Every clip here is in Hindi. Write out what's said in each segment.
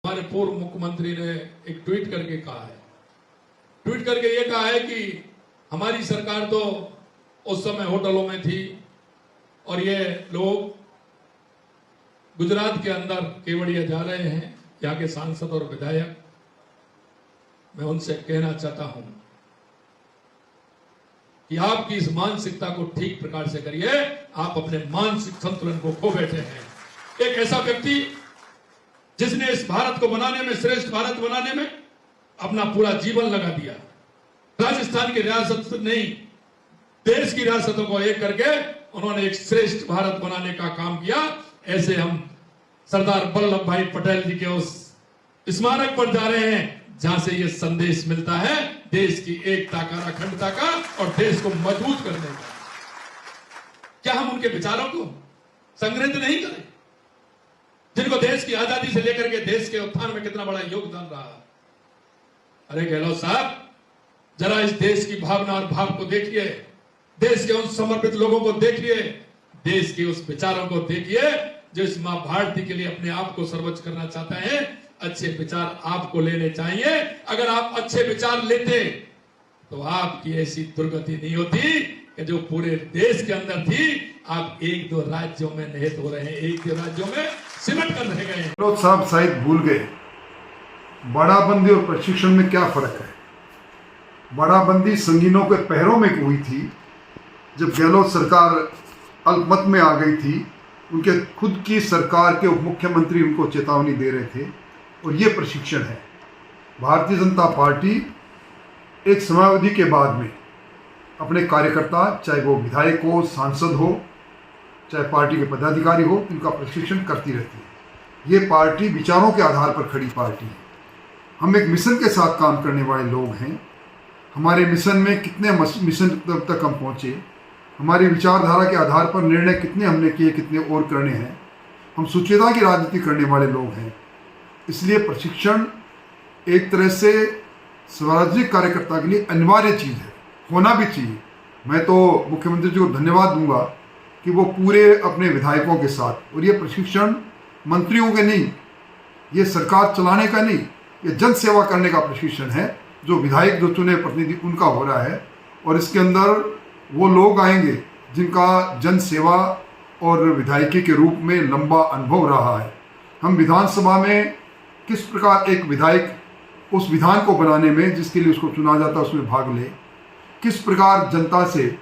हमारे पूर्व मुख्यमंत्री ने एक ट्वीट करके कहा है, ट्वीट करके ये कहा है कि हमारी सरकार तो उस समय होटलों में थी और ये लोग गुजरात के अंदर केवड़िया जा रहे हैं। यहाँ के सांसद और विधायक, मैं उनसे कहना चाहता हूं कि आपकी इस मानसिकता को ठीक प्रकार से करिए। आप अपने मानसिक संतुलन को खो बैठे हैं। एक ऐसा व्यक्ति जिसने इस भारत को बनाने में, श्रेष्ठ भारत बनाने में अपना पूरा जीवन लगा दिया, राजस्थान की रियासत नहीं, देश की रियासतों को एक करके उन्होंने एक श्रेष्ठ भारत बनाने का काम किया। ऐसे हम सरदार वल्लभ भाई पटेल जी के उस स्मारक पर जा रहे हैं जहां से यह संदेश मिलता है देश की एकता का, अखंडता का और देश को मजबूत करने का। क्या हम उनके विचारों को संग्रहित नहीं करें, जिनको देश की आजादी से लेकर के देश के उत्थान में कितना बड़ा योगदान रहा। अरे गहलोत साहब, जरा इस देश की भावना और भाव को देखिए, देश के उन समर्पित लोगों को देखिए, देश के उस विचारों को देखिए जो इस मां भारती के लिए अपने आप को सर्वोच्च करना चाहता है। अच्छे विचार आपको लेने चाहिए। अगर आप अच्छे विचार लेते तो आपकी ऐसी दुर्गति नहीं होती कि जो पूरे देश के अंदर थी। आप एक दो राज्यों में निहित हो रहे हैं, एक दो राज्यों में सिमट कर रह गए हैं। गहलोत साहब शायद भूल गए बाड़ाबंदी और प्रशिक्षण में क्या फर्क है। बाड़ाबंदी संगीनों के पैरों में हुई थी जब गहलोत सरकार अल्पमत में आ गई थी। उनके खुद की सरकार के उप मुख्यमंत्री उनको चेतावनी दे रहे थे और ये प्रशिक्षण है। भारतीय जनता पार्टी एक समयावधि के बाद में अपने कार्यकर्ता, चाहे वो विधायक हो, सांसद हो, चाहे पार्टी के पदाधिकारी हो, इनका प्रशिक्षण करती रहती है। ये पार्टी विचारों के आधार पर खड़ी पार्टी है। हम एक मिशन के साथ काम करने वाले लोग हैं। हमारे मिशन में कितने मिशन तक हम पहुँचे, हमारी विचारधारा के आधार पर निर्णय कितने हमने किए, कितने और करने हैं। हम सुचिता की राजनीति करने वाले लोग हैं। इसलिए प्रशिक्षण एक तरह से स्वराज्यिक कार्यकर्ता के लिए अनिवार्य चीज़ है, होना भी चाहिए। मैं तो मुख्यमंत्री जी को धन्यवाद दूंगा कि वो पूरे अपने विधायकों के साथ, और ये प्रशिक्षण मंत्रियों के नहीं, ये सरकार चलाने का नहीं, ये जन सेवा करने का प्रशिक्षण है। जो विधायक, जो चुने प्रतिनिधि, उनका हो रहा है। और इसके अंदर वो लोग आएंगे जिनका जन सेवा और विधायकी के रूप में लंबा अनुभव रहा है। हम विधानसभा में किस प्रकार एक विधायक उस विधान को बनाने में, जिसके लिए उसको चुना जाता है, उसमें भाग ले, किस प्रकार जनता से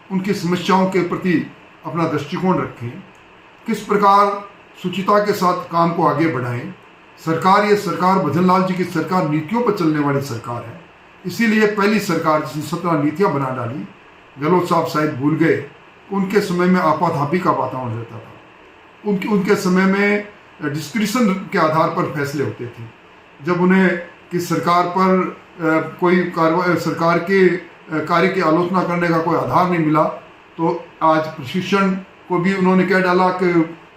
उनकी समस्याओं के प्रति अपना दृष्टिकोण रखें, किस प्रकार सुचिता के साथ काम को आगे बढ़ाएं। सरकार, ये सरकार भजन लाल जी की सरकार नीतियों पर चलने वाली सरकार है। इसीलिए पहली सरकार जिसने 17 नीतियाँ बना डाली, गहलोत साहब शायद भूल गए। उनके समय में आपाधापी का वातावरण रहता था। उनके समय में डिस्क्रिशन के आधार पर फैसले होते थे। जब उन्हें कि सरकार पर कोई कार्रवाई, सरकार के कार्य की आलोचना करने का कोई आधार नहीं मिला, तो आज प्रशिक्षण को भी उन्होंने कह डाला कि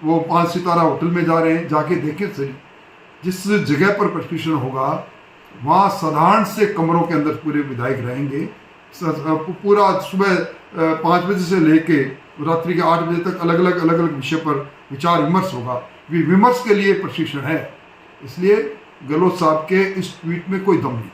वो 5 सितारा होटल में जा रहे हैं। जाके देखें सही, जिस जगह पर प्रशिक्षण होगा वहाँ साधारण से कमरों के अंदर पूरे विधायक रहेंगे। पूरा सुबह 5 बजे से लेके रात्रि के 8 बजे तक अलग अलग विषय पर विचार विमर्श होगा। विमर्श के लिए प्रशिक्षण है। इसलिए गहलोत साहब के इस ट्वीट में कोई दम नहीं।